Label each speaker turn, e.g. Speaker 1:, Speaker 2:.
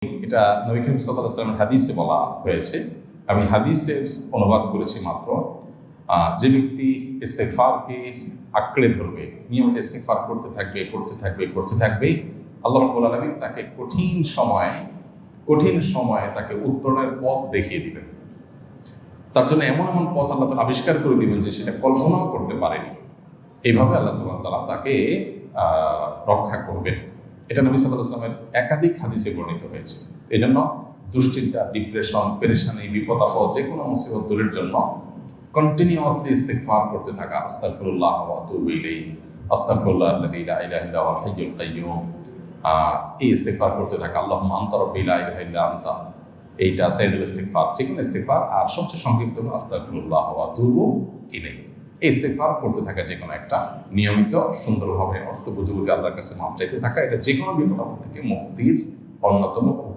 Speaker 1: এটা নবী করিম সাল্লাল্লাহু আলাইহি ওয়াসাল্লামের হাদিসে বলা হয়েছে, আমি হাদিসের অনুবাদ করেছি মাত্র। যে ব্যক্তি ইস্তেগফারকে আঁকড়ে ধরবে, নিয়মিত ইস্তেগফার করতে থাকবে, আল্লাহ রাব্বুল আলামিন তাকে কঠিন সময়ে তাকে উত্তরণের পথ দেখিয়ে দিবেন। তার জন্য এমন এমন পথ আল্লাহ তাআলা আবিষ্কার করে দিবেন যে সেটা কল্পনাও করতে পারেনি। এইভাবে আল্লাহ তাআলা তাকে রক্ষা করবেন। এটা নবী সাল্লাল্লাহু আলাইহি ওয়াসাল্লামের একাধিক হাদিসে বর্ণিত হয়েছে। এই জন্য দুশ্চিন্তা, ডিপ্রেশন, পেরেশানি, বিপদ আপদ, যে কোনো মুসিবত দূরের জন্য কন্টিনিউয়াসলি ইস্তেগফার করতে থাকা, আস্তাগফিরুল্লাহ ওয়া আতুবু ইলাইহি, আস্তাগফিরুল্লাহ আল্লাযী লা ইলাহা ইল্লা হুয়াল হাইয়ুল কাইয়্যুম, এই ইস্তেগফার করতে থাকা, আল্লাহুম্মা আনতা রাব্বী লা ইলাহা ইল্লা আনতা, এইটা সাইয়্যিদুল ইস্তেগফার, যে কোনো ইস্তেগফার। আর সবচেয়ে সংক্ষিপ্ত হলো আস্তাগফিরুল্লাহ ওয়া আতুবু ইলাইহি। এই ইস্তেগফার করতে থাকা, যে কোনো একটা নিয়মিত সুন্দরভাবে অর্থ বুঝে আল্লাহর কাছে মাপ চাইতে থাকা, এটা যে কোনো বিপদ আপদ থেকে মুক্তির অন্যতম